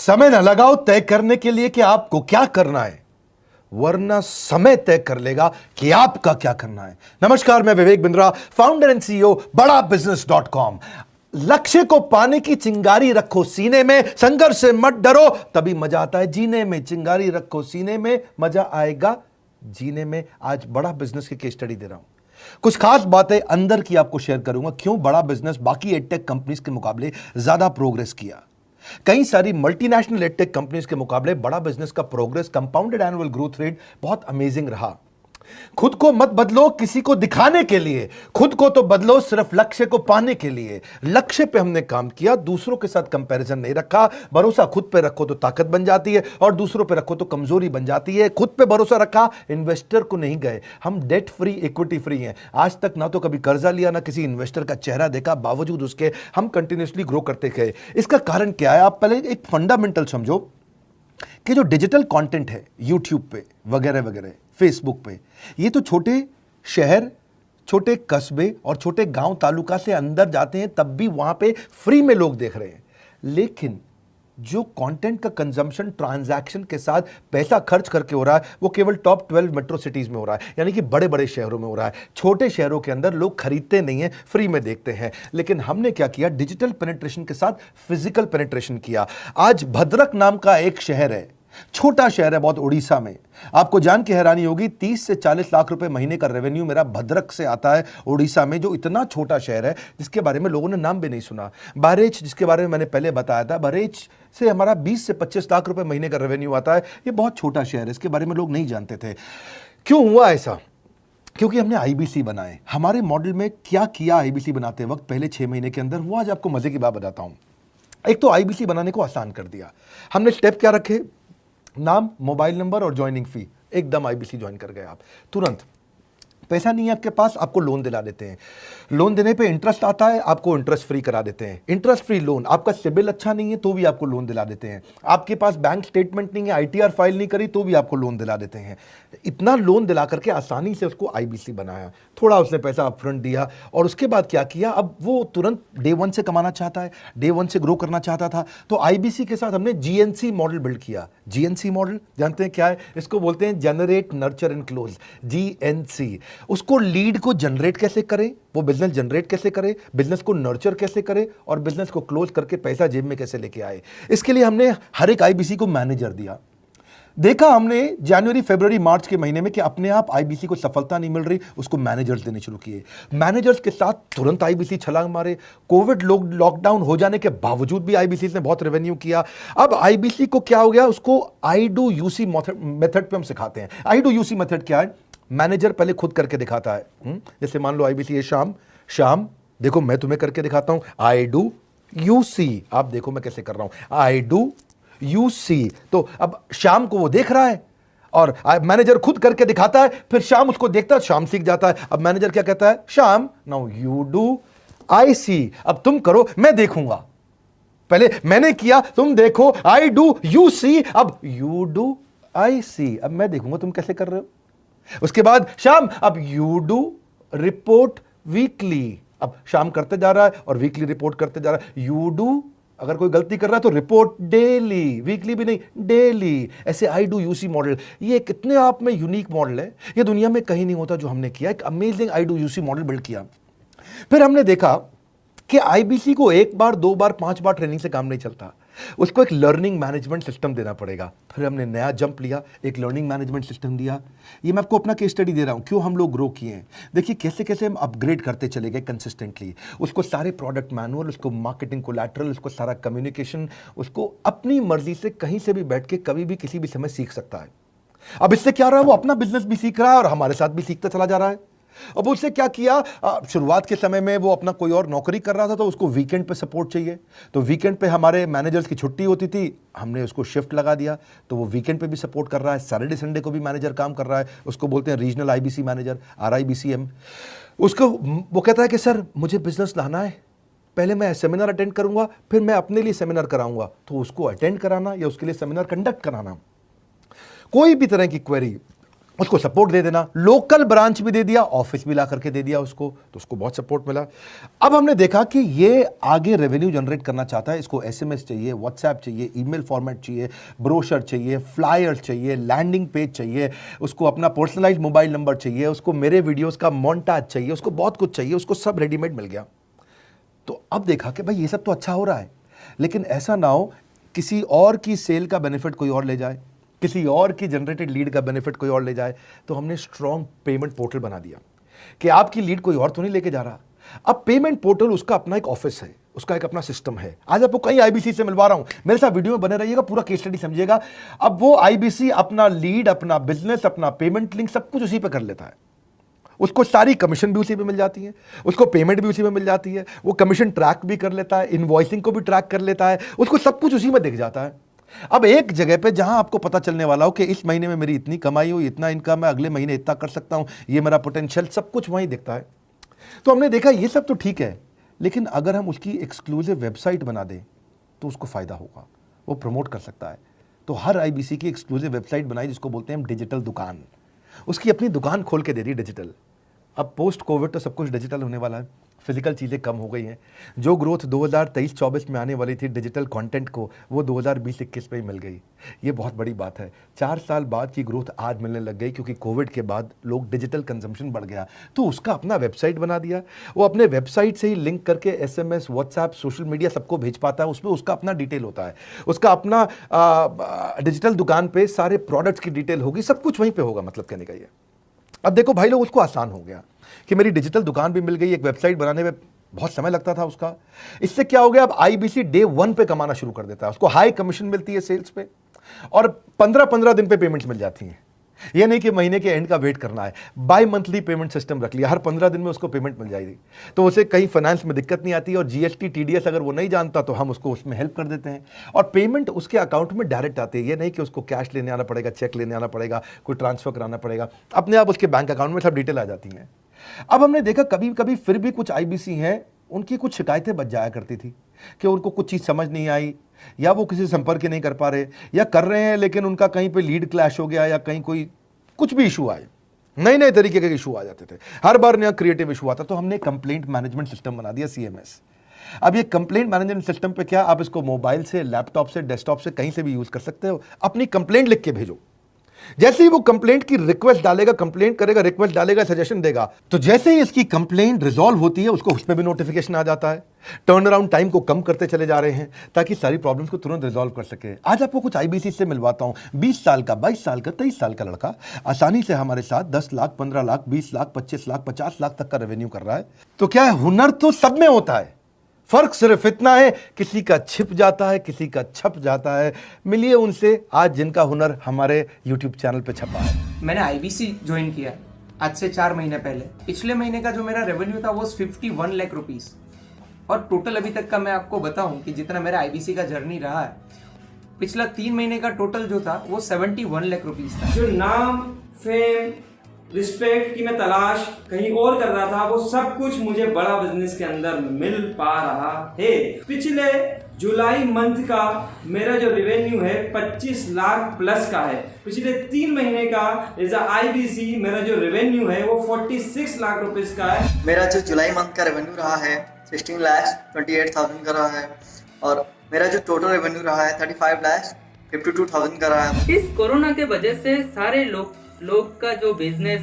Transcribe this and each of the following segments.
समय न लगाओ तय करने के लिए कि आपको क्या करना है, वरना समय तय कर लेगा कि आपका क्या करना है। नमस्कार, मैं Vivek Bindra, founder and CEO बड़ा बिजनेस.com। लक्ष्य को पाने की चिंगारी रखो सीने में, संघर्ष से मत डरो, तभी मजा आता है जीने में। चिंगारी रखो सीने में, मजा आएगा जीने में। आज बड़ा बिजनेस की केस स्टडी दे रहा हूं, कुछ खास बातें अंदर की आपको शेयर करूंगा, क्यों बड़ा बिजनेस बाकी एडटेक कंपनीज के मुकाबले ज्यादा प्रोग्रेस किया। कई सारी मल्टीनेशनल एडटेक कंपनीज के मुकाबले बड़ा बिजनेस का progress, compounded annual growth rate बहुत अमेजिंग रहा। खुद को मत बदलो किसी को दिखाने के लिए, खुद को तो बदलो सिर्फ लक्ष्य को पाने के लिए। लक्ष्य पे हमने काम किया, दूसरों के साथ कंपैरिजन नहीं रखा। भरोसा खुद पे रखो तो ताकत बन जाती है, और दूसरों पे रखो तो कमजोरी बन जाती है। खुद पे भरोसा रखा, इन्वेस्टर को नहीं गए। हम डेट फ्री, इक्विटी फ्री हैं। आज तक ना तो कभी कर्जा लिया, ना किसी इन्वेस्टर का चेहरा देखा, बावजूद उसके हम कंटिन्यूसली ग्रो करते गए। इसका कारण क्या है? आप पहले एक फंडामेंटल समझो कि जो डिजिटल कंटेंट है यूट्यूब पे वगैरह वगैरह, फेसबुक पे, ये तो छोटे शहर, छोटे कस्बे और छोटे गांव तालुका से अंदर जाते हैं, तब भी वहां पे फ्री में लोग देख रहे हैं। लेकिन जो कंटेंट का कंजम्पशन ट्रांजैक्शन के साथ पैसा खर्च करके हो रहा है, वो केवल टॉप 12 मेट्रो सिटीज में हो रहा है, यानी कि बड़े बड़े शहरों में हो रहा है। छोटे शहरों के अंदर लोग खरीदते नहीं हैं, फ्री में देखते हैं। लेकिन हमने क्या किया? डिजिटल पेनिट्रेशन के साथ फिजिकल पेनिट्रेशन किया। आज भद्रक नाम का एक शहर है, छोटा शहर है बहुत, उड़ीसा में। आपको जान के हैरानी होगी, 30 से 40 लाख रुपए महीने का रेवेन्यू मेरा भद्रक से आता है, उड़ीसा में, जो इतना छोटा शहर है जिसके बारे में लोगों ने नाम भी नहीं सुना। बहरेच, जिसके बारे में मैंने पहले बताया था, बहरेच से हमारा 20 से 25 लाख रुपए महीने का रेवेन्यू आता है। ये बहुत छोटा शहर है, इसके बारे में लोग नहीं जानते थे। क्यों हुआ ऐसा? क्योंकि हमने आईबीसी बनाए। हमारे मॉडल में क्या किया आईबीसी बनाते वक्त पहले 6 महीने के अंदर, वो आज आपको मजे की बात बताता हूं। एक तो आईबीसी बनाने को आसान कर दिया हमने। स्टेप क्या रखे? नाम, मोबाइल नंबर और ज्वाइनिंग फी। एकदम आईबीसी ज्वाइन कर गए आप तुरंत। पैसा नहीं है आपके पास, आपको लोन दिला देते हैं। लोन देने पे इंटरेस्ट आता है, आपको इंटरेस्ट फ्री करा देते हैं। Interest free loan. आपका सिबिल अच्छा नहीं है तो भी आपको लोन दिला देते हैं। आपके पास बैंक स्टेटमेंट नहीं है, आईटीआर फाइल नहीं करी तो भी आपको लोन दिला देते हैं। इतना लोन दिला करके आसानी से उसको आईबीसी बनाया। थोड़ा उसने पैसा अपफ्रंट दिया, और उसके बाद क्या किया? अब वो तुरंत डे 1 से कमाना चाहता है, डे 1 से ग्रो करना चाहता था, तो आईबीसी के साथ हमने जीएनसी मॉडल बिल्ड किया। जीएनसी मॉडल जानते हैं क्या है? इसको बोलते हैं generate, nurture and close, GNC. उसको लीड को जनरेट कैसे करें, वो बिजनेस जनरेट कैसे करे, बिजनेस को नर्चर कैसे करे, और बिजनेस को क्लोज करके पैसा जेब में कैसे लेके आए। इसके लिए हमने हर एक आईबीसी को मैनेजर दिया। देखा हमने जनवरी, फरवरी, मार्च के महीने में कि अपने आप आईबीसी को सफलता नहीं मिल रही, उसको मैनेजर्स देने शुरू किए। मैनेजर्स के साथ तुरंत आईबीसी छलांग मारे। कोविड लॉकडाउन हो जाने के बावजूद भी आईबीसी ने बहुत रेवेन्यू किया। अब आईबीसी को क्या हो गया? उसको आई डू यूसी मेथड पे हम सिखाते हैं। आई डू यूसी मेथड क्या है? मैनेजर पहले खुद करके दिखाता है। जैसे मान लो आईबीसी है शाम, देखो मैं तुम्हें करके दिखाता हूं, आई डू यूसी। आप देखो मैं कैसे कर रहा हूं, आई डू यूसी। तो अब शाम को वो देख रहा है, और मैनेजर खुद करके दिखाता है, फिर शाम उसको देखता है, शाम सीख जाता है। अब मैनेजर क्या कहता है? शाम, नाउ यू डू, आई सी। अब तुम करो, मैं देखूंगा। पहले मैंने किया, तुम देखो, आई डू यू सी, अब यू डू आई सी। अब मैं देखूंगा तुम कैसे कर रहे हो। उसके बाद शाम, अब यू डू रिपोर्ट वीकली। अब शाम करते जा रहा है और वीकली रिपोर्ट करते जा रहा है। यू डू, अगर कोई गलती कर रहा है तो रिपोर्ट डेली, वीकली भी नहीं, डेली। ऐसे आई डू यूसी मॉडल, ये कितने आप में यूनिक मॉडल है, ये दुनिया में कहीं नहीं होता जो हमने किया। एक amazing I do UC model build किया। फिर हमने देखा कि आईबीसी को 1 बार, 2 बार, 5 बार ट्रेनिंग से काम नहीं चलता, उसको एक लर्निंग मैनेजमेंट सिस्टम देना पड़ेगा। फिर हमने नया जंप लिया, एक लर्निंग मैनेजमेंट सिस्टम दिया। ये मैं आपको अपना केस स्टडी दे रहा हूं, क्यों हम लोग ग्रो किए हैं। देखिए कैसे कैसे हम अपग्रेड करते चले गए कंसिस्टेंटली। उसको सारे प्रोडक्ट मैनुअल, उसको मार्केटिंग कोलैटरल, उसको सारा कम्युनिकेशन, उसको अपनी मर्जी से कहीं से भी बैठ के कभी भी किसी भी समय सीख सकता है। अब इससे क्या रहा है? वो अपना बिजनेस भी सीख रहा है और हमारे साथ भी सीखता चला जा रहा है। अब उससे क्या किया? शुरुआत के समय में वो अपना कोई और नौकरी कर रहा था, तो उसको वीकेंड पे सपोर्ट चाहिए। तो वीकेंड पे हमारे मैनेजर्स की छुट्टी होती थी, हमने उसको शिफ्ट लगा दिया, तो वो वीकेंड पे भी सपोर्ट कर रहा है। सैटरडे संडे को भी मैनेजर काम कर रहा है, उसको बोलते हैं रीजनल आईबीसी मैनेजर, RIBCM। उसको वो कहता है कि सर मुझे बिजनेस लाना है, पहले मैं सेमिनार अटेंड करूंगा, फिर मैं अपने लिए सेमिनार कराऊंगा। तो उसको अटेंड कराना या उसके लिए सेमिनार कंडक्ट कराना, कोई भी तरह की क्वेरी, उसको सपोर्ट दे देना, लोकल ब्रांच भी दे दिया, ऑफिस भी ला करके दे दिया उसको, तो उसको बहुत सपोर्ट मिला। अब हमने देखा कि ये आगे रेवेन्यू जनरेट करना चाहता है, इसको एसएमएस चाहिए, व्हाट्सएप चाहिए, ईमेल फॉर्मेट चाहिए, ब्रोशर चाहिए, फ्लायर चाहिए, लैंडिंग पेज चाहिए, उसको अपना पर्सनलाइज मोबाइल नंबर चाहिए, उसको मेरे वीडियोस का मोन्टाज चाहिए, उसको बहुत कुछ चाहिए, उसको सब रेडीमेड मिल गया। तो अब देखा कि भाई ये सब तो अच्छा हो रहा है, लेकिन ऐसा ना हो किसी और की सेल का बेनिफिट कोई और ले जाए, किसी और की जनरेटेड लीड का बेनिफिट कोई और ले जाए। तो हमने स्ट्रॉन्ग पेमेंट पोर्टल बना दिया कि आपकी लीड कोई और तो नहीं लेके जा रहा। अब पेमेंट पोर्टल उसका अपना एक ऑफिस है, उसका एक अपना सिस्टम है। आज आपको कई आईबीसी से मिलवा रहा हूं, मेरे साथ वीडियो में बने रहिएगा, पूरा केस स्टडी समझिएगा। अब वो आईबीसी अपना लीड, अपना बिजनेस, अपना पेमेंट लिंक सब कुछ उसी पे कर लेता है। उसको सारी कमीशन भी उसी पे मिल जाती है, उसको पेमेंट भी उसी में मिल जाती है, वो कमीशन ट्रैक भी कर लेता है, इनवॉइसिंग को भी ट्रैक कर लेता है, उसको सब कुछ उसी में दिख जाता है। अब एक जगह पे जहां आपको पता चलने वाला हो कि इस महीने में मेरी इतनी कमाई हुई, इतना इनकम है, अगले महीने इतना कर सकता हूं, ये मेरा पोटेंशियल, सब कुछ वहीं दिखता है। तो हमने देखा ये सब तो ठीक है, लेकिन अगर हम उसकी एक्सक्लूसिव वेबसाइट बना दें तो उसको फायदा होगा, वो प्रमोट कर सकता है। तो हर आईबीसी की एक्सक्लूसिव वेबसाइट बनाई, जिसको बोलते हैं हम डिजिटल दुकान। उसकी अपनी दुकान खोल के दे दी डिजिटल। अब पोस्ट कोविड तो सब कुछ डिजिटल होने वाला है, फिजिकल चीज़ें कम हो गई हैं। जो ग्रोथ 2023-24 में आने वाली थी डिजिटल कंटेंट को, वो 2020-21 में ही मिल गई। ये बहुत बड़ी बात है। 4 साल बाद की ग्रोथ आज मिलने लग गई, क्योंकि कोविड के बाद लोग डिजिटल कंजम्पशन बढ़ गया। तो उसका अपना वेबसाइट बना दिया, वो अपने वेबसाइट से ही लिंक करके एसएमएस, व्हाट्सएप, सोशल मीडिया सब को भेज पाता है। उसमें उसका अपना डिटेल होता है, उसका अपना डिजिटल दुकान पे सारे प्रोडक्ट्स की डिटेल होगी, सब कुछ वहीं पर होगा। मतलब कहने का ये, अब देखो भाई लोग, उसको आसान हो गया कि मेरी डिजिटल दुकान भी मिल गई। एक वेबसाइट बनाने में बहुत समय लगता था उसका। इससे क्या हो गया, अब आईबीसी डे 1 पे कमाना शुरू कर देता है। उसको हाई कमीशन मिलती है सेल्स पे, और 15-15 दिन पे पेमेंट्स मिल जाती हैं। ये नहीं कि महीने के एंड का वेट करना है, बाई मंथली पेमेंट सिस्टम रख लिया, हर 15 दिन में उसको पेमेंट मिल जाएगी। तो उसे कहीं फाइनेंस में दिक्कत नहीं आती, और जीएसटी, टीडीएस अगर वो नहीं जानता तो हम उसको उसमें हेल्प कर देते हैं, और पेमेंट उसके अकाउंट में डायरेक्ट आती है। ये नहीं कि उसको कैश लेने आना पड़ेगा, चेक लेने आना पड़ेगा, कोई ट्रांसफर कराना पड़ेगा, अपने आप उसके बैंक अकाउंट में सब डिटेल आ जाती हैं। अब हमने देखा कभी कभी फिर भी कुछ आईबीसी हैं, उनकी कुछ शिकायतें बच जाया करती थी कि उनको कुछ चीज़ समझ नहीं आई, या वो किसी से संपर्क नहीं कर पा रहे, या कर रहे हैं लेकिन उनका कहीं पे लीड क्लैश हो गया, या कहीं कोई कुछ भी इशू आए, नए नए तरीके के इशू आ जाते थे, हर बार नया क्रिएटिव इशू आता। तो हमने कंप्लेंट मैनेजमेंट सिस्टम बना दिया, सीएमएस। अब ये कंप्लेंट मैनेजमेंट सिस्टम पे क्या, आप इसको मोबाइल से, लैपटॉप से, डेस्कटॉप से, कहीं से भी यूज कर सकते हो। अपनी कंप्लेंट लिख के भेजो, जैसे ही वो कंप्लेंट की रिक्वेस्ट डालेगा, कंप्लेंट करेगा, रिक्वेस्ट डालेगा, सजेशन देगा, तो जैसे ही इसकी कंप्लेंट रिजॉल्व होती है उसको उस पर भी नोटिफिकेशन आ जाता है। टर्न अराउंड टाइम को कम करते चले जा रहे हैं ताकि सारी प्रॉब्लम्स को तुरंत रिजॉल्व कर सके। आज आपको कुछ आईबीसी से मिलवाता हूं। 20 साल का, 22 साल का, 23 साल का लड़का आसानी से हमारे साथ 10 लाख, 15 लाख, 20 लाख, 25 लाख, 50 लाख तक का रेवेन्यू कर रहा है। तो क्या है, हुनर तो सब में होता है, फर्क सिर्फ इतना है किसी का छिप जाता है, किसी का छप जाता है। मिलिए उनसे आज जिनका हुनर हमारे YouTube चैनल पे छपा है। मैंने आईबीसी ज्वाइन किया आज से 4 महीने पहले। पिछले महीने का जो मेरा रेवेन्यू था वो 51 लाख रुपीस, और टोटल अभी तक का मैं आपको बताऊं कि जितना मेरा आईबीसी का जर्नी रहा है, पिछला 3 महीने का टोटल जो था वो 71 लाख रुपीस था। जो नाम, फेम, रिस्पेक्ट की मैं तलाश कहीं और कर रहा था, वो सब कुछ मुझे बड़ा बिजनेस के अंदर मिल पा रहा है। पिछले जुलाई मंथ का मेरा जो रेवेन्यू है 25 लाख प्लस का है। पिछले 3 महीने का एज आईबीसी मेरा जो रेवेन्यू है वो 46 लाख रुपीस का है। मेरा जो जुलाई मंथ का रेवेन्यू रहा है 16,28,000 का रहा है, और मेरा जो टोटल रेवेन्यू रहा है 35,52,000 का रहा है। इस कोरोना के वजह से सारे लोग का जो बिजनेस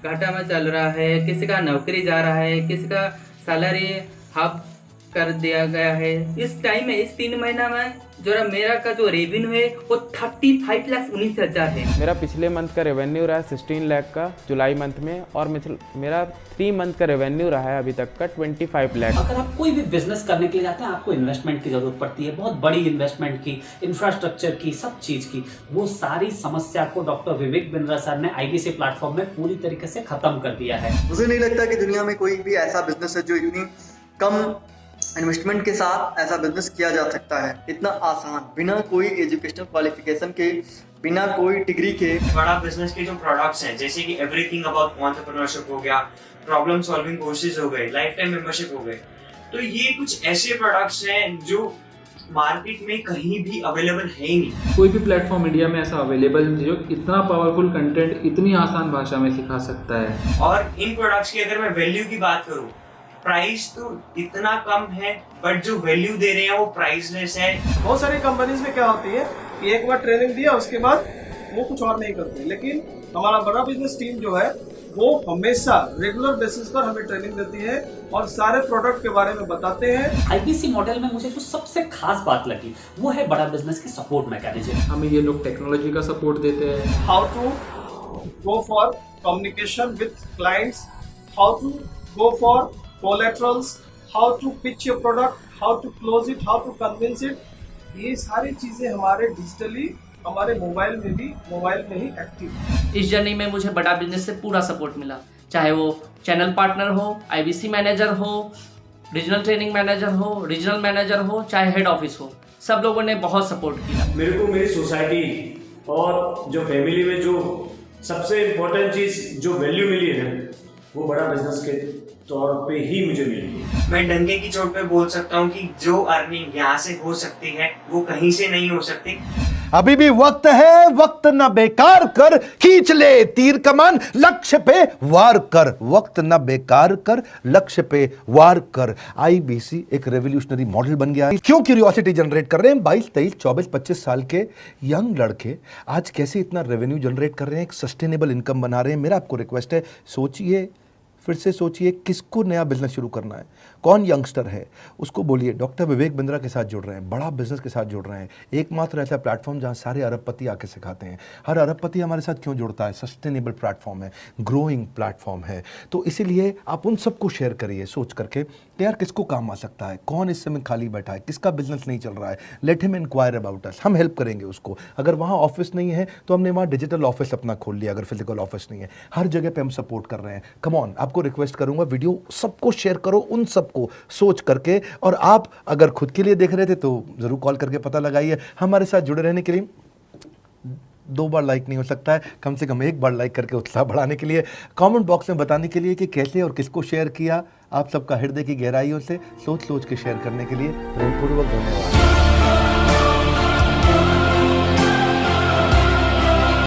घाटा में चल रहा है, किसी का नौकरी जा रहा है, किसी का सैलरी हाफ कर दिया गया है। इस टाइम में, इस 3 महीना में जो मेरा का जो रेवेन्यू है वो 35,19,000 है। मेरा पिछले मंथ का रेवेन्यू रहा है 16 लाख का जुलाई मंथ में, और मेरा 3 मंथ का रेवेन्यू रहा है अभी तक का 25 लाख। अगर आप कोई भी बिजनेस करने के लिए जाते हैं, आपको इन्वेस्टमेंट की जरूरत पड़ती है, बहुत बड़ी इन्वेस्टमेंट की, इंफ्रास्ट्रक्चर की, सब चीज की। वो सारी समस्या को डॉक्टर विवेक बिंद्रा सर ने आईबीसी प्लेटफॉर्म में पूरी तरीके से खत्म कर दिया है। मुझे नहीं लगता कि दुनिया में कोई भी ऐसा बिजनेस है जो इतनी कम इन्वेस्टमेंट के साथ ऐसा बिजनेस किया जा सकता है, इतना आसान, बिना कोई एजुकेशनल क्वालिफिकेशन के, बिना कोई डिग्री के। बड़ा बिजनेस के जो प्रोडक्ट्स हैं, जैसे कि एवरीथिंग अबाउट एंटरप्रेन्योरशिप हो गया, प्रॉब्लम सॉल्विंग कोर्सेज हो गए, लाइफ टाइम मेंबरशिप हो गए, तो ये कुछ ऐसे प्रोडक्ट्स हैं जो मार्केट में कहीं भी अवेलेबल है ही नहीं। कोई भी प्लेटफॉर्म इंडिया में ऐसा अवेलेबल नहीं जो इतना पावरफुल कंटेंट इतनी आसान भाषा में सिखा सकता है। और इन प्रोडक्ट्स की अगर मैं वैल्यू की बात करूं, प्राइस तो इतना कम है बट जो वैल्यू दे रहे हैं वो प्राइसलेस है। बहुत सारी कंपनीज में क्या होती है कि एक बार ट्रेनिंग दिया उसके बाद वो कुछ और नहीं करते, लेकिन हमारा बड़ा बिजनेस टीम जो है वो हमेशा रेगुलर बेसिस पर हमें ट्रेनिंग देती है और सारे प्रोडक्ट के बारे में बताते हैं। आईबीसी मॉडल में मुझे जो सबसे खास बात लगी वो है बड़ा बिजनेस की सपोर्ट मैकेनिज्म। हमें ये लोग टेक्नोलॉजी का सपोर्ट देते हैं। How to go for communication with clients, how to go for collaterals, how to pitch your product, how to close it, how to convince it, ये सारी चीजें हमारे डिजिटली हमारे मोबाइल में ही एक्टिव है। इस जर्नी में मुझे बड़ा बिजनेस से पूरा सपोर्ट मिला, चाहे वो चैनल पार्टनर हो, आईबीसी मैनेजर हो, रीजनल ट्रेनिंग मैनेजर हो, रीजनल मैनेजर हो, चाहे हेड ऑफिस हो, सब लोगों ने बहुत सपोर्ट किया। मेरे को मेरी सोसाइटी और जो फैमिली में जो सबसे इम्पोर्टेंट चीज़ जो वैल्यू मिली है वो बड़ा बिजनेस के तौर पे ही मुझे मिली। मैं डंके की चोट पे बोल सकता हूँ कि जो अर्निंग यहाँ से हो सकती है वो कहीं से नहीं हो सकती। अभी भी वक्त है, वक्त न बेकार कर, खींच ले तीर कमान, लक्ष्य पे वार कर, वक्त न बेकार कर, लक्ष्य पे वार कर। आईबीसी एक रेवोल्यूशनरी मॉडल बन गया है। क्यों क्यूरियोसिटी जनरेट कर रहे हैं 22, 23, 24, 25 साल के यंग लड़के आज कैसे इतना रेवेन्यू जनरेट कर रहे हैं, एक सस्टेनेबल इनकम बना रहे हैं। मेरा आपको रिक्वेस्ट है, सोचिए, फिर से सोचिए, किसको नया बिजनेस शुरू करना है, कौन यंगस्टर है, उसको बोलिए डॉक्टर विवेक बिंद्रा के साथ जुड़ रहे हैं, बड़ा बिजनेस के साथ जुड़ रहे हैं। एकमात्र ऐसा प्लेटफॉर्म जहां सारे अरबपति आके सिखाते हैं। हर अरबपति हमारे साथ क्यों जुड़ता है? सस्टेनेबल प्लेटफॉर्म है, ग्रोइंग प्लेटफॉर्म है। तो इसीलिए आप उन सबको शेयर करिए सोच करके कि यार किसको काम आ सकता है, कौन इस समय खाली बैठा है, किसका बिजनेस नहीं चल रहा है, let him inquire about us, हम हेल्प करेंगे उसको। अगर वहाँ ऑफिस नहीं है तो हमने वहाँ डिजिटल ऑफिस अपना खोल लिया, अगर फिजिकल ऑफिस नहीं है, हर जगह पे हम सपोर्ट कर रहे हैं। कम ऑन, आपको रिक्वेस्ट करूंगा वीडियो सबको शेयर करो, उन सबको सोच करके। और आप अगर खुद के लिए देख रहे थे तो जरूर कॉल करके पता लगाइए। हमारे साथ जुड़े रहने के लिए 2 बार लाइक नहीं हो सकता है, कम से कम 1 बार लाइक करके उत्साह बढ़ाने के लिए, कमेंट बॉक्स में बताने के लिए कि कैसे और किसको शेयर किया। आप सबका हृदय की गहराइयों से सोच सोच के शेयर करने के लिए प्रेमपूर्वक धन्यवाद।